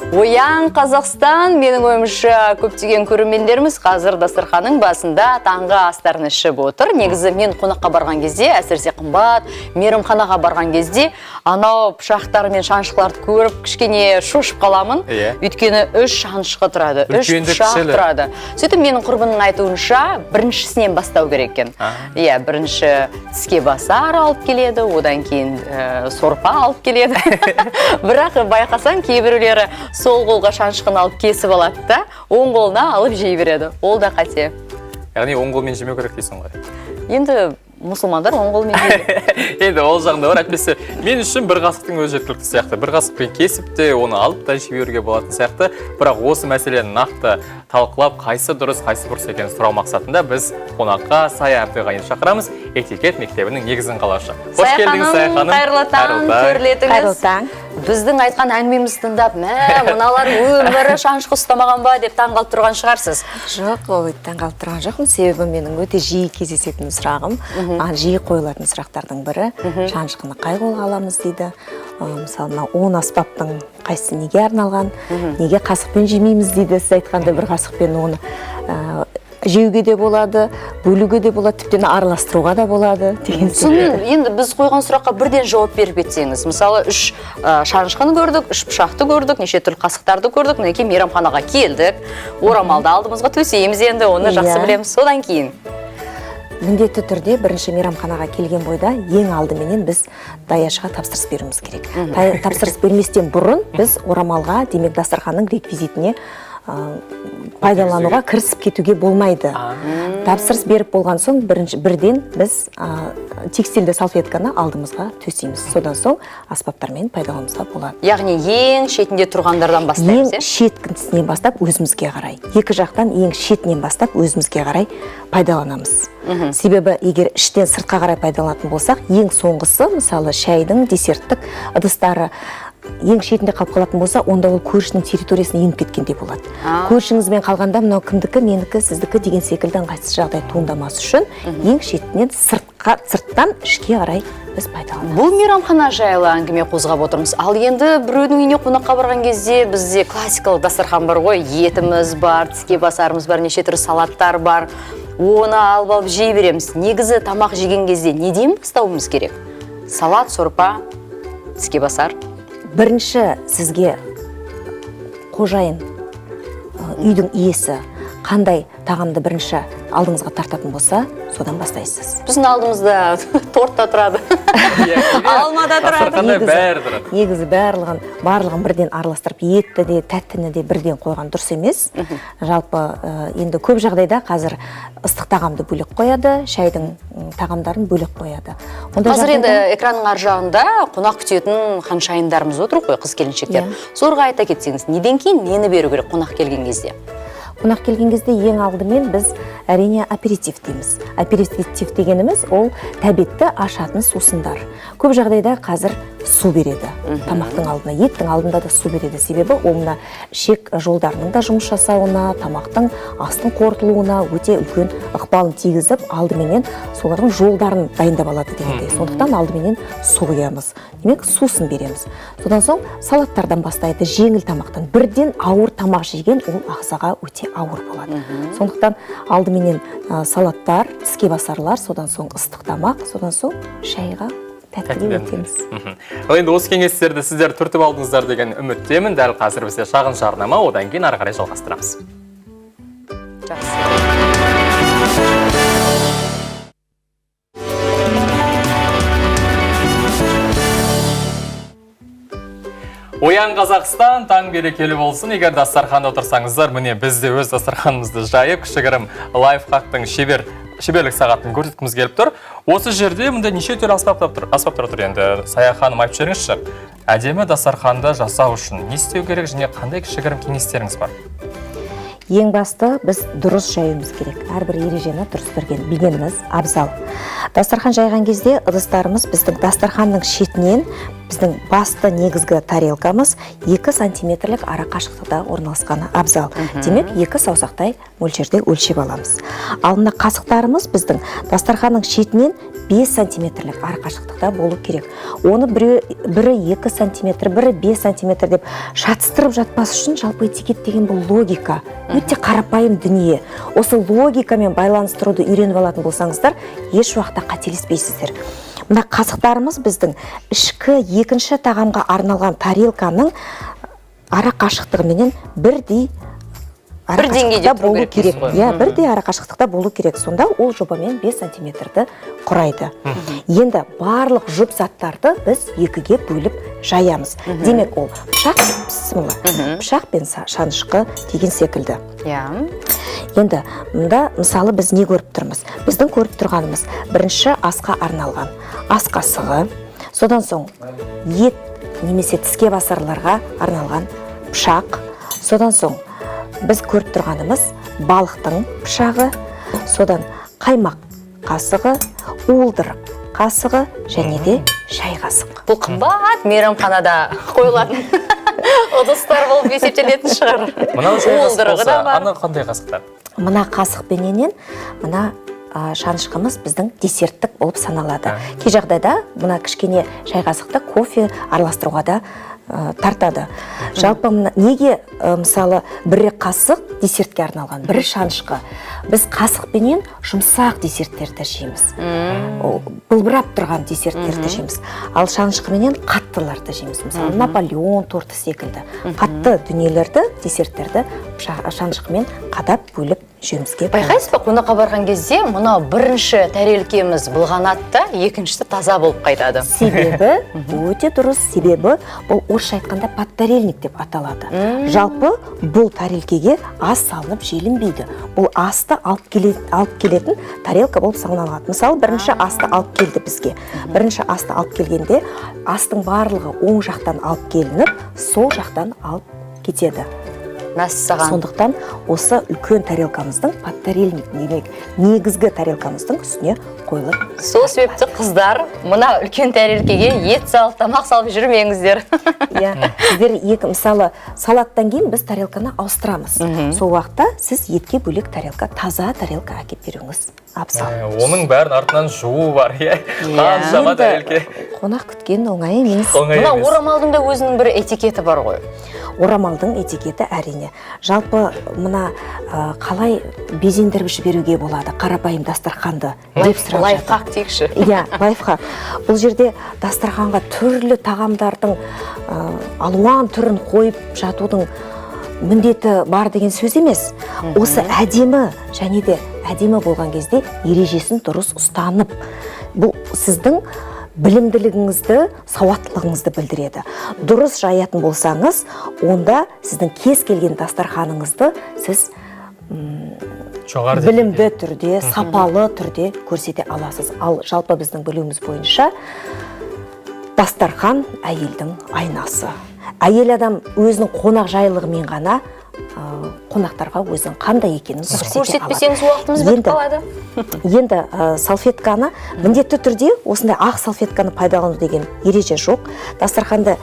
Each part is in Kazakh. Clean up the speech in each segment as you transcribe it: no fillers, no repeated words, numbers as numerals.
Оян Қазақстан, менің ойымша көптеген көрермендеріміз қазір дастарханның басында таңғы астарын ішіп отыр. Негізі мен қонаққа барған кезде, әсіресе қымбат, мейрамханаға барған кезде, анау пышақтар мен шаншқыларды көріп, кішкене шошып қаламын. Өйткені 3 шаншқы тұрады, 3 пышақ тұрады. Сөйтіп менің құрбының айтуынша, біріншісінен бастау керек екен. Бірінші тіске басар алып келеді, одан кейін сорпа алып келеді. Бірақ байқасаң, кейбіреулері сол қолға шаншқын алып кесіп алады да, оң қолына алып жей береді. Ол да қате. Яғни оң қолмен жемеу керек дейсің ғой. Енді мұсылмандар оң қолмен жейді. Енді ол жағында бар, әйтпесе мен үшін бір қасықтың өзі жеткілікті сияқты. Bir қасықпен кесіп те, оны алып та жіберуге болатын сияқты. Бірақ осы мәселені нақты талқылап, қайсы дұрыс, қайсы бұрыс екенін сұрау мақсатында біз қонаққа Сая Әбдіғайын шақырамыз, этикет мектебінің негізін қалаушы. Қош келдіңіз, Сая ханым. Қайырлы таң, төрлетіңіз. Біздің айтқан әңгімемізді тыңдап, мыналар өмірі шаншқы ұстамаған ба деп таңғалып тұрған шығарсыз. Жоқ, ол таңғалып тұрған жоқпын. Себебі менің өте жиі кездесетін сұрағым, жиі қойылатын сұрақтардың бірі, шаншқыны қай қолға аламыз дейді. Мысалы, 10 аспаптың қайсысы неге арналған, неге қасықпен жемейміз дейді. Сіз айтқандай бір қасықпен оны жеуге де болады, бөлуге де болады, тіптен араластыруға да болады. Енді біз қойған сұраққа бірден жауап беріп кетсеңіз. Мысалы, 3 шаншқыны көрдік, 3 пышақты көрдік, неше түрлі қасықтарды көрдік, мінекей мейрамханаға келдік, орамалды алдымызға төсейміз, енді оны жақсы білеміз. Содан кейін міндетті түрде бірінші мейрамханаға келген бойда ең алдыменен біз даяшыға тапсырыс беруіміз керек. Тапсырыс берместен бұрын біз орамалға, демек дастарханның реквизитіне пайдалануға кірісіп кетуге болмайды. Тапсырыс беріп болған соң бірден біз текстильді салфетканы алдымызға төсейміз. Содан соң аспаптармен пайдалануымызға болады. Яғни ең шетінде тұрғандардан бастаймыз, ең шетінен бастап өзімізге қарай. Екі жақтан ең шетінен бастап өзімізге қарай пайдаланамыз. Себебі егер іштен сыртқа қарай пайдаланатын болсақ, ең соңғысы, мысалы шайдың, десерттік ыдыстары ең шетінде қалып қалатын болса, онда ол көршінің территориясына еніп кеткендей болады. Көршіңізбен қалғанда мынау кімдікі, менікі, сіздікі деген секілді ыңғайсыз жағдай туындамас үшін ең шетінен сырттан ішке қарай біз пайдаланамыз. Бұл мейрамхана жайлы әңгіме қозғап отырмыз. Ал енді біреудің үйіне қонаққа барған кезде бізде классикалық дастархан бар ғой, етіміз бар, тіске басарымыз бар, неше түрлі салаттар бар. Оны алып жей береміз. Негізі тамақ жеген кезде неден бастауымыз керек? Салат, сорпа, тіске басар. Бірінші сізге қожайын, үйдің иесі қандай тағамды бірінші алдыңызға тартатын болса, содан бастайсыз. Біздің алдымызда тортта тұрады, алмада тұрады. Негізі барлығын бірден араластырып, етті де, тәттіні де бірден қойған дұрыс емес. Жалпы енді көп жағдайда қазір ыстық тағамды бөлек қояды, шайдың тағамдарын бөлек қояды. Қазір енді экранның ар жағында қонақ күтетін ханшайындарымыз отыр ғой, қыз келіншектер. Зорға айта кетсеңіз, неден кейін нені беру керек қонақ келген кезде? Қонақ келген кезде ең алдымен біз әрине аперитив дейміз. Аперитив дегеніміз ол тәбетті ашатын сусындар. Көп жағдайда қазір су береді. Тамақтың алдына, еттің алдында да су береді. Себебі оны ішек жолдарының да жұмыс жасауына, тамақтың астың қорытылуына өте үлкен ықпалын тигізіп, алдыменен солардың жолдарын дайындап алады дегендей. Сондықтан алдыменен су құямыз. Демек, сусын береміз. Содан соң салаттардан бастайды, жеңіл тамақтан. Бірден ауыр тамақ жеген ол ағзаға өте ауыр болады. Сондықтан алдыменен салаттар, тіске басарлар, содан соң ыстық тамақ, содан соң шайға тәттіге өтеміз. Енді осы кеңестерді сіздер түртіп алдыңыздар деген үміттемін. Дәл қазір бізде шағын жарнама, одан кейін ары қарай жалғастырамыз. Оян Қазақстан, таң берекелі болсын. Егер дастарханда отырсаңыздар, міне бізде өз дастарханымызды жайып, кішігірім лайфхактың шеберлік сағатын көрсеткіміз келіп тұр. Осы жерде мұнда неше түрлі аспаптар тұр енді. Сая ханым айтып жіберіңізші. Әдемі дастарханды жасау үшін не істеу керек және қандай кішігірім кеңестеріңіз бар? Ең басты біз дұрыс жаюымыз керек. Әрбір ережені дұрыс білгеніміз абзал. Дастархан жайған кезде ыдыстарымыз біздің дастарханның шетінен біздің басты негізгі тарелкамыз 2 сантиметрлік ара қашықтықта орналасқаны абзал. Демек, 2 саусақтай мөлшерде өлшеп аламыз. Ал мына қасықтарымыз біздің дастарханның шетінен 5 сантиметрлік арақашықтықта болу керек. Оны бірі 2 сантиметр, бірі 5 сантиметр деп шатыстырып жатпас үшін жалпы этикет деген бұл логика. Өте қарапайым дүние. Осы логикамен байланыстыруды үйреніп алатын болсаңыздар, еш уақытта қателеспейсіздер. Мына қасықтарымыз біздің ішкі екінші тағамға арналған тарелканың арақашықтығыменен бірдей арақашықтықта болу керек. Бірдей арақашықтықта болу керек. Сонда ол жобамен 5 сантиметрді құрайды. Енді барлық жұп заттарды біз 2-ге бөліп жаямыз. Демек ол пышақ пен шанышқы деген секілді. Енді мұнда мысалы біз не көріп тұрмыз? Біздің көріп тұрғанымыз бірінші асқа арналған ас қасығы, содан соң ет немесе тіске басарларға арналған пышақ, содан соң біз көріп тұрғанымыз балықтың пышағы, содан қаймақ қасығы, уылдырық қасығы және де шай қасық. Бұл қымбат мейрамханада қойылатын ыдыстар болып есептелетін шығар. Мынау шай қасық болса, ана қандай қасықтар? Мына қасықпененен мына шанышқымыз біздің десерттік болып саналады. Кей жағдайда мына кішкене шай қасықты кофе араластыруға да тартады. Жалпы неге мысалы бірі қасық десертке арналған, бірі шанышқы? Біз қасықпенен жұмсақ десерттерді жейміз. Былбырап тұрған десерттерді жейміз. Ал шанышқыменен қаттыларды жейміз. Мысалы Наполеон торты секілді. Қатты дүниелерді, десерттерді шанышқымен қадап бөліп жемізге. Байқайсыз ба, қонаққа барған кезде мынау бірінші тәрелкеміз былғанады да, екіншісі таза болып қайтады. Себебі өте дұрыс, себебі бұл орысша айтқанда подтарельник деп аталады. Жалпы бұл тарелкеге ас салынып желінбейді. Бұл асты алып келетін тарелка болып саналады. Мысалы, бірінші асты алып келді бізге. Бірінші асты алып келгенде астың барлығы оң жақтан алып келініп, сол жақтан алып кетеді. Сондықтан осы үлкен тарелкамыздың подтарельник демек негізгі тарелкамыздың үстіне қойылып. Сол себепті қыздар мына үлкен тарелкеге ет салып, тамақ салып жүрмеңіздер. Сіздер мысалы салаттан кейін біз тарелканы ауыстырамыз. Сол уақытта сіз етке бөлек тарелка, таза тарелка әкеп беруіңіз абзал. Оның бәрін артынан жуу бар, қаншама тарелке. Қонақ күткен оңай емес. Мына орамалдың да өзінің бір этикеті бар ғой. Орамалдың этикеті әрине. Жалпы мына қалай безендіріп жіберуге болады қарапайым дастарханды деп сұрап жатыр. Лайфхак дейікші. Лайфхак. Бұл жерде дастарханға түрлі тағамдардың алуан түрін қойып жатудың міндеті бар деген сөз емес. Осы әдемі және де әдемі болған кезде ережесін дұрыс ұстанып, бұл сіздің білімділігіңізді, сауаттылығыңызды білдіреді. Дұрыс жаятын болсаңыз, онда сіздің кез келген дастарханыңызды сіз білімді түрде, сапалы түрде көрсете аласыз. Ал жалпы біздің білуіміз бойынша дастархан әйелдің айнасы. Әйел адам өзінің қонақ жайлылығымен ғана қонақтарға өзінің қандай екенін көрсете алады. Көрсетпесеңіз уақытымыз бітіп қалады. Енді салфетканы міндетті түрде осындай ақ салфетканы пайдалану деген ереже жоқ. Дастарханды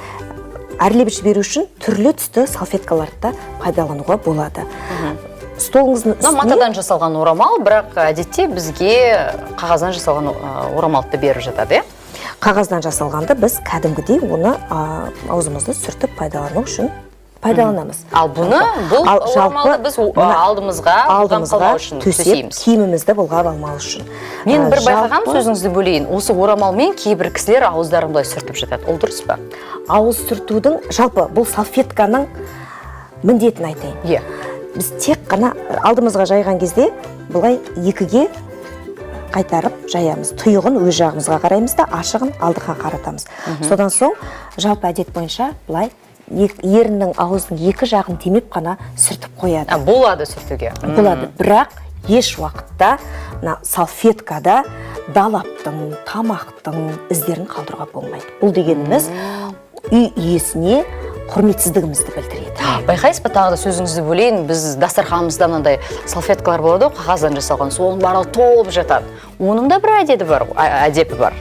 әрлеп жіберу үшін түрлі түсті салфеткаларды пайдалануға болады. Столыңыздың үстіне матадан жасалған орамал, бірақ әдетте бізге қағаздан жасалған орамалды беріп жатады. Қағаздан жасалғанды біз кәдімгідей оны аузымызды сүртіп пайдалану үшін пайдаланамыз. Ал бұл орамалды біз алдымызға қалмау үшін төсейміз. Киімімізді бұлғап алмау үшін. Мен бір байқағам, сөзіңізді бөлейін. Осы орамалмен кейбір кісілер ауыздарын былай сүртіп жатады. Ол дұрыс па? Ауыз сүртудің жалпы бұл салфетканың міндетін айтайын. Біз тек қана алдымызға жайған кезде бұлай екіге қайтарып жаямыз. Тұйығын өз жағымызға қараймыз да, ашығын алдыға қаратамыз. Содан соң жалпы әдет бойынша бұлай еріннің аузының екі жағын демеп қана сүртіп қояды. Болады сүртуге. Болады, бірақ еш уақытта салфеткада далаптың, тамақтың іздерін қалдыруға болмайды. Бұл дегеніміз үй иесіне құрметсіздігімізді білдіреді. Байқайсыз ба, тағы да сөзіңізді бөлейін, біз дастарханымызда мынандай салфеткалар болады, қағаздан жасалған, соның барлығы толып жатады. Оның да бір әдебі бар,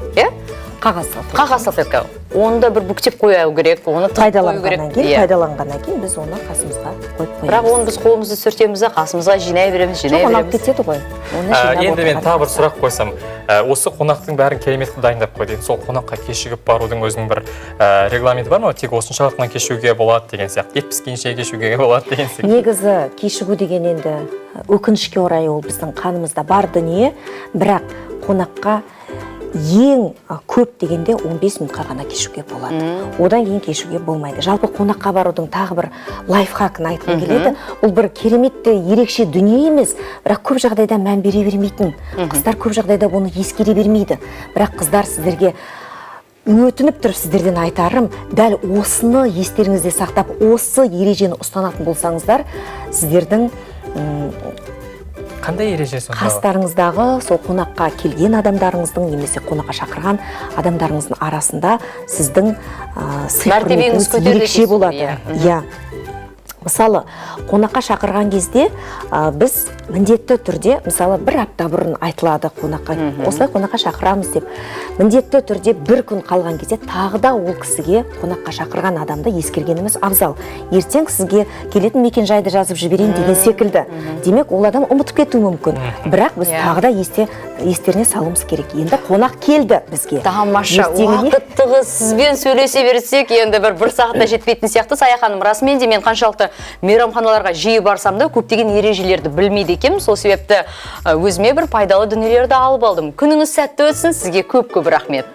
қағаз салфетка. Қағаз салфетка. Оны да бір бүктеп қою керек, оны тығып қою керек. Пайдаланғаннан кейін біз оны қасымызға қойып қоямыз. Бірақ оны біз қолымызды сүртеміз, қасымызға жинай береміз. Оны алып кетеді ғой. Енді мен тағы бір сұрақ қойсам, осы қонақтың бәрін керемет қылып дайындап қойды. Сол қонаққа кешігіп барудың өзінің бір регламенті бар ма? Тек осыншалықтан кешігуге болады деген сияқты. Ет піскенше кешігуге болады деген сияқты. Негізі кешігу деген енді өкінішке орай ол біздің қанымызда бар дүние, бірақ қонаққа ең көп дегенде 15 минутқа ғана кешуге болады. Одан кейін кешуге болмайды. Жалпы қонаққа барудың тағы бір лайфхакын айтқым келеді. Бұл бір кереметті ерекше дүние емес, бірақ көп жағдайда мән бере бермейтін. Қыздар көп жағдайда оны ескере бермейді. Бірақ қыздар сіздерге өтініп тұрып сіздерден айтарым, дәл осыны естеріңізде сақтап, осы ережені ұстанатын болсаңыздар, сіздердің қандай ереже сонда? Қастарыңыздағы сол қонаққа келген адамдарыңыздың немесе қонаққа шақырған адамдарыңыздың арасында сіздің мәртебеңіз ерекше болады. Иә. Мысалы, қонаққа шақырған кезде біз міндетті түрде, мысалы, бір апта бұрын айтылады қонаққа, осылай қонаққа шақырамыз деп. Міндетті түрде бір күн қалған кезде тағы да ол кісіге қонаққа шақырған адамды ескергеніміз абзал. Ертең сізге келетін мекен жайды жазып жіберейін деген секілді. Демек, ол адам ұмытып кетуі мүмкін. Бірақ біз тағы да естеріне салуымыз керек. Енді қонақ келді бізге. Тамаша, уақыттығы сізбен сөйлесе берсек, енді бір сағатта жетпейтін сияқты. Сая ханым, расымен де мен қаншалықты мейрамханаларға жиі барсам да көптеген ережелерді білмейді екенмін. Сол себепті өзіме бір пайдалы дүниелерді алып алдым. Күніңіз сәтті өтсін, сізге көп рахмет.